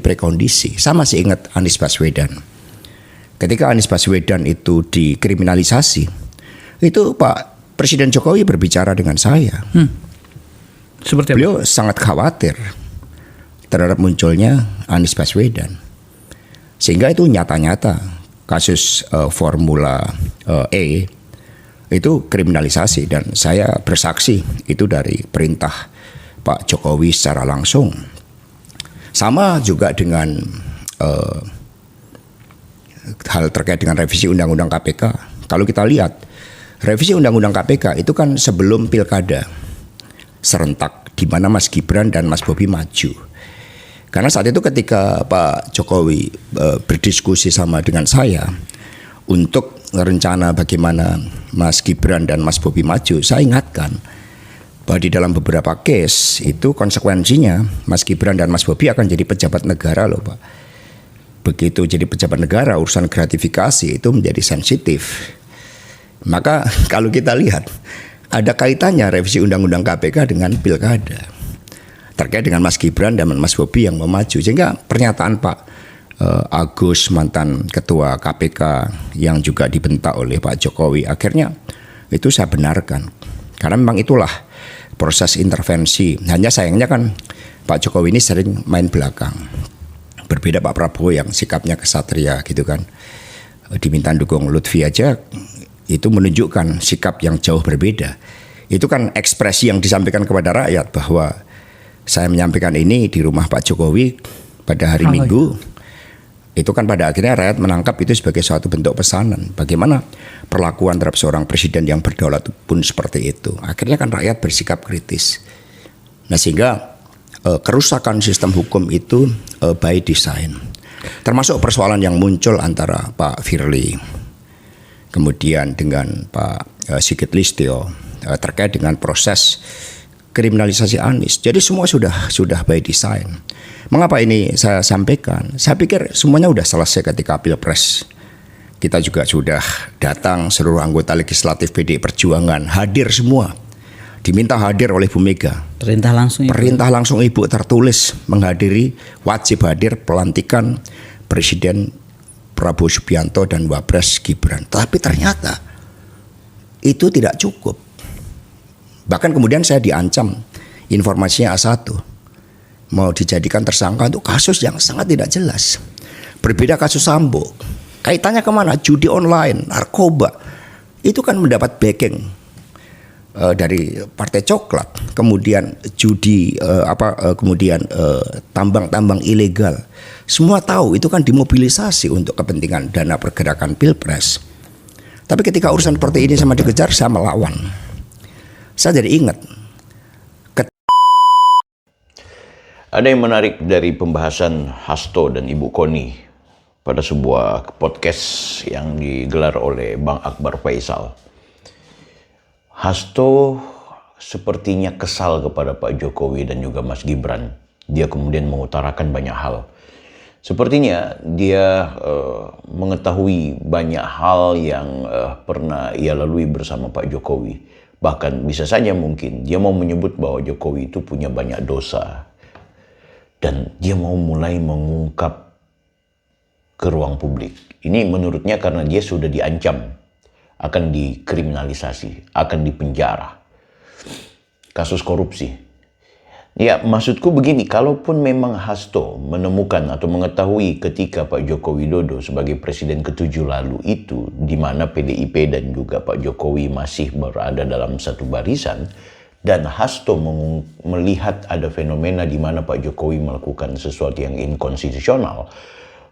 Prekondisi. Sama sih ingat Anies Baswedan. Ketika Anies Baswedan itu dikriminalisasi, itu Pak Presiden Jokowi berbicara dengan saya. Seperti apa? Beliau sangat khawatir terhadap munculnya Anies Baswedan. Sehingga itu nyata-nyata kasus Formula E itu kriminalisasi, dan saya bersaksi itu dari perintah Pak Jokowi secara langsung. Sama juga dengan hal terkait dengan revisi Undang-Undang KPK. Kalau kita lihat, revisi Undang-Undang KPK itu kan sebelum pilkada serentak di mana Mas Gibran dan Mas Bobi maju. Karena saat itu ketika Pak Jokowi berdiskusi sama dengan saya untuk rencana bagaimana Mas Gibran dan Mas Bobi maju, saya ingatkan bahwa di dalam beberapa case itu konsekuensinya Mas Gibran dan Mas Bobi akan jadi pejabat negara loh Pak. Begitu jadi pejabat negara, urusan gratifikasi itu menjadi sensitif. Maka kalau kita lihat, ada kaitannya revisi Undang-Undang KPK dengan pilkada terkait dengan Mas Gibran dan Mas Bobi yang mau maju. Sehingga pernyataan Pak Agus, mantan ketua KPK yang juga dibentak oleh Pak Jokowi, akhirnya itu saya benarkan. Karena memang itulah proses intervensi. Hanya sayangnya kan Pak Jokowi ini sering main belakang. Berbeda Pak Prabowo yang sikapnya kesatria gitu kan. Diminta dukung Lutfi aja itu menunjukkan sikap yang jauh berbeda. Itu kan ekspresi yang disampaikan kepada rakyat bahwa saya menyampaikan ini di rumah Pak Jokowi pada hari Minggu. Itu kan pada akhirnya rakyat menangkap itu sebagai suatu bentuk pesanan. Bagaimana perlakuan terhadap seorang presiden yang berdaulat pun seperti itu. Akhirnya kan rakyat bersikap kritis. Nah sehingga kerusakan sistem hukum itu by design. Termasuk persoalan yang muncul antara Pak Firly kemudian dengan Pak Sigit Listio terkait dengan proses kriminalisasi Anies. Jadi semua sudah by design. Mengapa ini saya sampaikan? Saya pikir semuanya sudah selesai ketika Pilpres. Kita juga sudah datang seluruh anggota legislatif PDI Perjuangan, hadir semua. Diminta hadir oleh Bu Mega. Perintah langsung Ibu tertulis menghadiri, wajib hadir pelantikan Presiden Prabowo Subianto dan Wapres Gibran. Tapi ternyata itu tidak cukup. Bahkan kemudian saya diancam informasinya A1 mau dijadikan tersangka untuk kasus yang sangat tidak jelas. Berbeda kasus Sambo. Kaitannya kemana? Judi online, narkoba. Itu kan mendapat backing dari Partai Coklat, kemudian judi kemudian tambang-tambang ilegal. Semua tahu itu kan dimobilisasi untuk kepentingan dana pergerakan Pilpres. Tapi ketika urusan seperti ini sama dikejar, saya melawan. Saya jadi ingat. Ada yang menarik dari pembahasan Hasto dan Ibu Koni pada sebuah podcast yang digelar oleh Bang Akbar Faisal. Hasto sepertinya kesal kepada Pak Jokowi dan juga Mas Gibran. Dia kemudian mengutarakan banyak hal. Sepertinya dia mengetahui banyak hal yang pernah ia lalui bersama Pak Jokowi. Bahkan bisa saja mungkin dia mau menyebut bahwa Jokowi itu punya banyak dosa. Dan dia mau mulai mengungkap ke ruang publik. Ini menurutnya karena dia sudah diancam akan dikriminalisasi, akan dipenjara. Kasus korupsi. Ya, maksudku begini, kalaupun memang Hasto menemukan atau mengetahui ketika Pak Joko Widodo sebagai presiden ke-7 lalu itu, di mana PDIP dan juga Pak Jokowi masih berada dalam satu barisan, dan Hasto melihat ada fenomena di mana Pak Jokowi melakukan sesuatu yang inkonstitusional,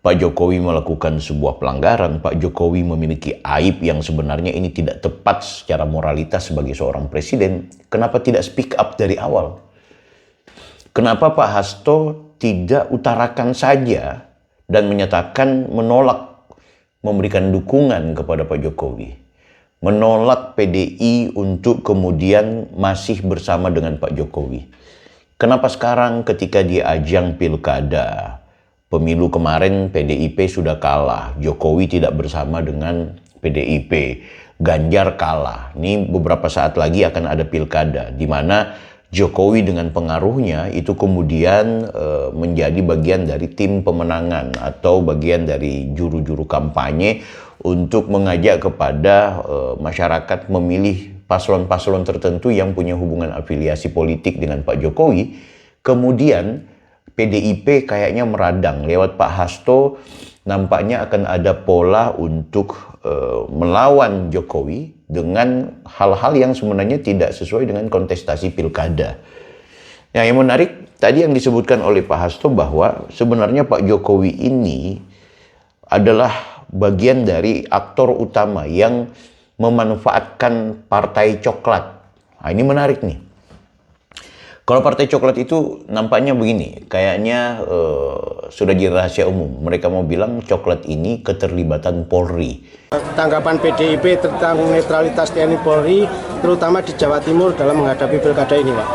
Pak Jokowi melakukan sebuah pelanggaran, Pak Jokowi memiliki aib yang sebenarnya ini tidak tepat secara moralitas sebagai seorang presiden. Kenapa tidak speak up dari awal? Kenapa Pak Hasto tidak utarakan saja dan menyatakan menolak memberikan dukungan kepada Pak Jokowi? Menolak PDI untuk kemudian masih bersama dengan Pak Jokowi. Kenapa sekarang ketika di ajang pilkada, pemilu kemarin PDIP sudah kalah, Jokowi tidak bersama dengan PDIP, Ganjar kalah. Ini beberapa saat lagi akan ada pilkada, di mana Jokowi dengan pengaruhnya itu kemudian menjadi bagian dari tim pemenangan atau bagian dari juru-juru kampanye untuk mengajak kepada masyarakat memilih paslon-paslon tertentu yang punya hubungan afiliasi politik dengan Pak Jokowi. Kemudian PDIP kayaknya meradang lewat Pak Hasto, nampaknya akan ada pola untuk melawan Jokowi dengan hal-hal yang sebenarnya tidak sesuai dengan kontestasi pilkada. Nah, yang menarik tadi yang disebutkan oleh Pak Hasto bahwa sebenarnya Pak Jokowi ini adalah bagian dari aktor utama yang memanfaatkan partai coklat. Nah, ini menarik nih. Kalau partai coklat itu nampaknya begini, kayaknya sudah jadi rahasia umum. Mereka mau bilang coklat ini keterlibatan Polri. Tanggapan PDIP tentang netralitas TNI Polri, terutama di Jawa Timur dalam menghadapi pilkada ini, Pak.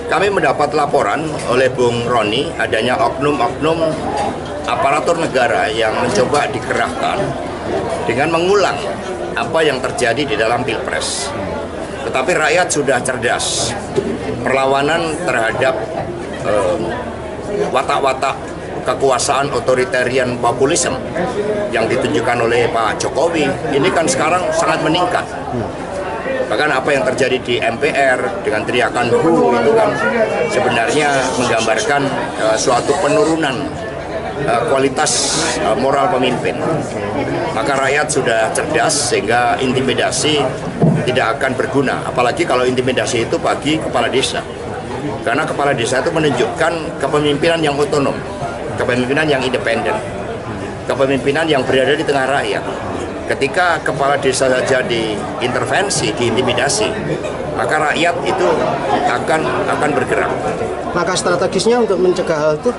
Kami mendapat laporan oleh Bung Roni adanya oknum-oknum aparatur negara yang mencoba dikerahkan dengan mengulang apa yang terjadi di dalam Pilpres. Tetapi rakyat sudah cerdas. Perlawanan terhadap watak-watak kekuasaan otoritarian populisme yang ditunjukkan oleh Pak Jokowi ini kan sekarang sangat meningkat. Bahkan apa yang terjadi di MPR dengan teriakan "hu" itu kan sebenarnya menggambarkan suatu penurunan kualitas moral pemimpin. Maka rakyat sudah cerdas sehingga intimidasi tidak akan berguna, apalagi kalau intimidasi itu bagi kepala desa. Karena kepala desa itu menunjukkan kepemimpinan yang otonom, kepemimpinan yang independen, kepemimpinan yang berada di tengah rakyat. Ketika kepala desa saja diintervensi, diintimidasi, maka rakyat itu akan bergerak. Maka strategisnya untuk mencegah hal itu?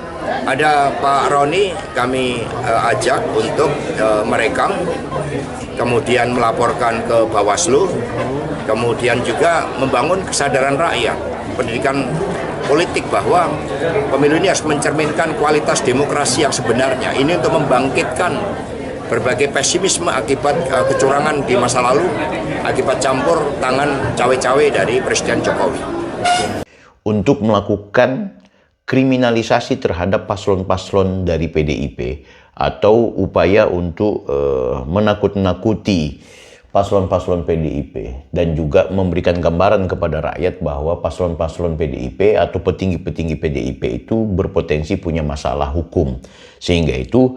Ada Pak Roni, kami ajak untuk merekam, kemudian melaporkan ke Bawaslu, kemudian juga membangun kesadaran rakyat, pendidikan politik bahwa pemilu ini harus mencerminkan kualitas demokrasi yang sebenarnya. Ini untuk membangkitkan berbagai pesimisme akibat kecurangan di masa lalu, akibat campur tangan cawe-cawe dari Presiden Jokowi. Untuk melakukan kriminalisasi terhadap paslon-paslon dari PDIP atau upaya untuk menakut-nakuti paslon-paslon PDIP dan juga memberikan gambaran kepada rakyat bahwa paslon-paslon PDIP atau petinggi-petinggi PDIP itu berpotensi punya masalah hukum. Sehingga itu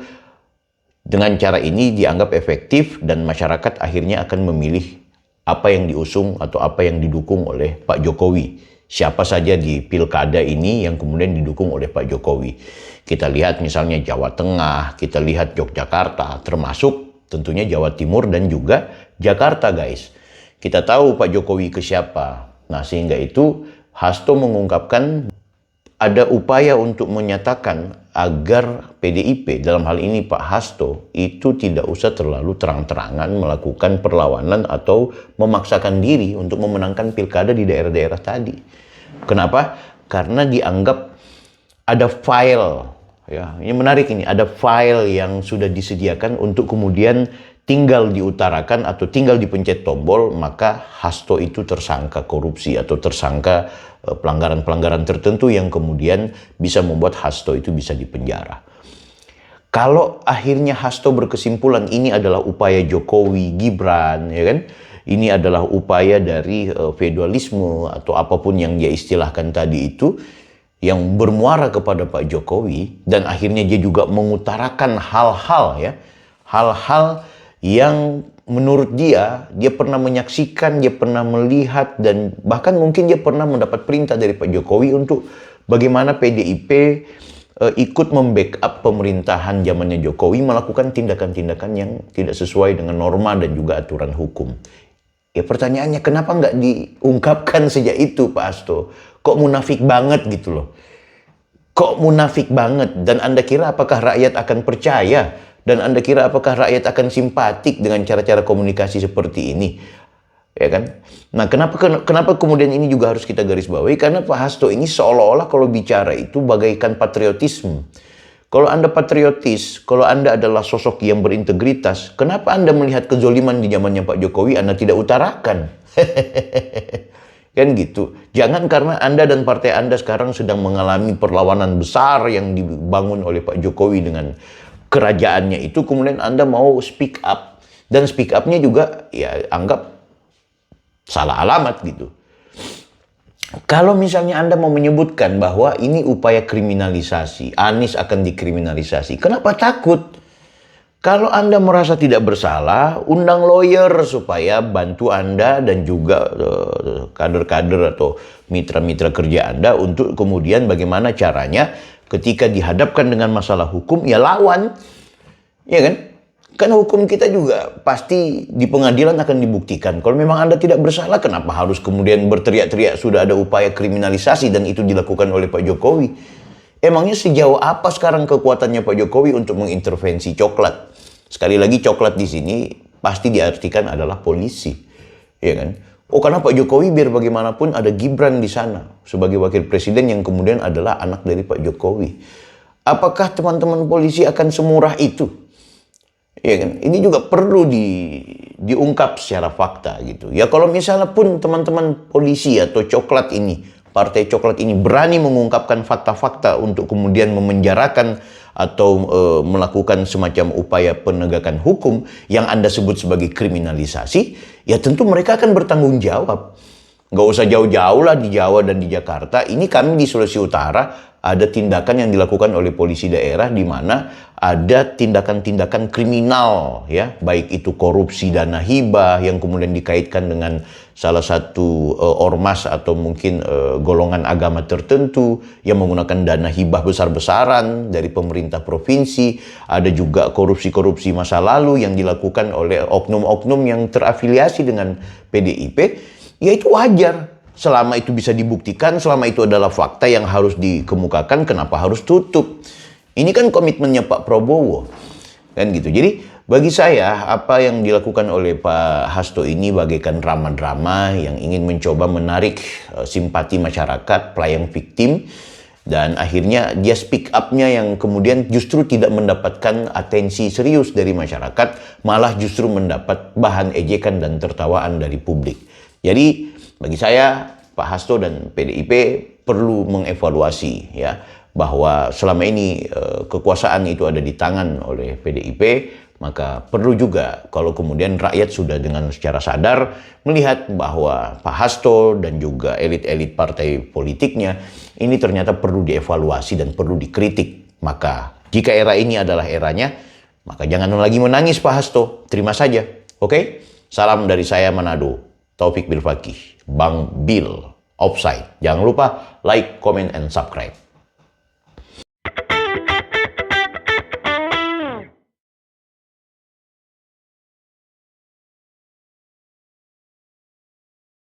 dengan cara ini dianggap efektif dan masyarakat akhirnya akan memilih apa yang diusung atau apa yang didukung oleh Pak Jokowi. Siapa saja di pilkada ini yang kemudian didukung oleh Pak Jokowi. Kita lihat misalnya Jawa Tengah, kita lihat Yogyakarta, termasuk tentunya Jawa Timur dan juga Jakarta, guys. Kita tahu Pak Jokowi ke siapa. Nah, sehingga itu Hasto mengungkapkan ada upaya untuk menyatakan agar PDIP, dalam hal ini Pak Hasto, itu tidak usah terlalu terang-terangan melakukan perlawanan atau memaksakan diri untuk memenangkan pilkada di daerah-daerah tadi. Kenapa? Karena dianggap ada file, ya, ini menarik ini, ada file yang sudah disediakan untuk kemudian tinggal diutarakan atau tinggal dipencet tombol, maka Hasto itu tersangka korupsi atau tersangka pelanggaran-pelanggaran tertentu yang kemudian bisa membuat Hasto itu bisa dipenjara. Kalau akhirnya Hasto berkesimpulan ini adalah upaya Jokowi, Gibran, ya kan? Ini adalah upaya dari feudalisme atau apapun yang dia istilahkan tadi itu yang bermuara kepada Pak Jokowi, dan akhirnya dia juga mengutarakan hal-hal ya, hal-hal yang menurut dia pernah menyaksikan, dia pernah melihat, dan bahkan mungkin dia pernah mendapat perintah dari Pak Jokowi untuk bagaimana PDIP ikut membackup pemerintahan zamannya Jokowi melakukan tindakan-tindakan yang tidak sesuai dengan norma dan juga aturan hukum. Ya pertanyaannya, kenapa nggak diungkapkan sejak itu Pak Hasto? Kok munafik banget gitu loh. Kok munafik banget? Dan Anda kira apakah rakyat akan percaya? Dan Anda kira apakah rakyat akan simpatik dengan cara-cara komunikasi seperti ini? Ya kan? Nah, kenapa kemudian ini juga harus kita garis bawahi? Karena Pak Hasto ini seolah-olah kalau bicara itu bagaikan patriotisme. Kalau Anda patriotis, kalau Anda adalah sosok yang berintegritas, kenapa Anda melihat kezoliman di zamannya Pak Jokowi Anda tidak utarakan? Kan gitu. Jangan karena Anda dan partai Anda sekarang sedang mengalami perlawanan besar yang dibangun oleh Pak Jokowi dengan kerajaannya itu, kemudian Anda mau speak up. Dan speak up-nya juga ya anggap salah alamat gitu. Kalau misalnya Anda mau menyebutkan bahwa ini upaya kriminalisasi, Anies akan dikriminalisasi, kenapa takut? Kalau Anda merasa tidak bersalah, undang lawyer supaya bantu Anda dan juga kader-kader atau mitra-mitra kerja Anda untuk kemudian bagaimana caranya ketika dihadapkan dengan masalah hukum, ya lawan. Ya kan? Karena hukum kita juga pasti di pengadilan akan dibuktikan. Kalau memang Anda tidak bersalah, kenapa harus kemudian berteriak-teriak sudah ada upaya kriminalisasi dan itu dilakukan oleh Pak Jokowi? Emangnya sejauh apa sekarang kekuatannya Pak Jokowi untuk mengintervensi coklat? Sekali lagi, coklat di sini pasti diartikan adalah polisi. Ya kan? Oh, karena Pak Jokowi biar bagaimanapun ada Gibran di sana sebagai wakil presiden yang kemudian adalah anak dari Pak Jokowi. Apakah teman-teman polisi akan semurah itu? Ya kan? Ini juga perlu diungkap secara fakta gitu. Ya kalau misalnya pun teman-teman polisi atau coklat ini, partai coklat ini berani mengungkapkan fakta-fakta untuk kemudian memenjarakan atau melakukan semacam upaya penegakan hukum yang Anda sebut sebagai kriminalisasi, ya tentu mereka akan bertanggung jawab. Nggak usah jauh-jauh lah di Jawa dan di Jakarta. Ini kami di Sulawesi Utara ada tindakan yang dilakukan oleh polisi daerah di mana ada tindakan-tindakan kriminal, ya, baik itu korupsi dana hibah yang kemudian dikaitkan dengan salah satu ormas atau mungkin golongan agama tertentu yang menggunakan dana hibah besar-besaran dari pemerintah provinsi. Ada juga korupsi-korupsi masa lalu yang dilakukan oleh oknum-oknum yang terafiliasi dengan PDIP. Ya itu wajar. Selama itu bisa dibuktikan, selama itu adalah fakta yang harus dikemukakan, kenapa harus tutup? Ini kan komitmennya Pak Prabowo. Kan gitu. Jadi bagi saya apa yang dilakukan oleh Pak Hasto ini bagaikan drama-drama yang ingin mencoba menarik simpati masyarakat, pelayan victim. Dan akhirnya dia speak up-nya yang kemudian justru tidak mendapatkan atensi serius dari masyarakat, malah justru mendapat bahan ejekan dan tertawaan dari publik. Jadi bagi saya Pak Hasto dan PDIP perlu mengevaluasi ya bahwa selama ini kekuasaan itu ada di tangan oleh PDIP, maka perlu juga kalau kemudian rakyat sudah dengan secara sadar melihat bahwa Pak Hasto dan juga elit-elit partai politiknya ini ternyata perlu dievaluasi dan perlu dikritik. Maka jika era ini adalah eranya, maka jangan lagi menangis Pak Hasto, terima saja. Oke? Salam dari saya Manado. Taufik Bilfaqih, Bang Bill, Offside. Jangan lupa like, comment, and subscribe.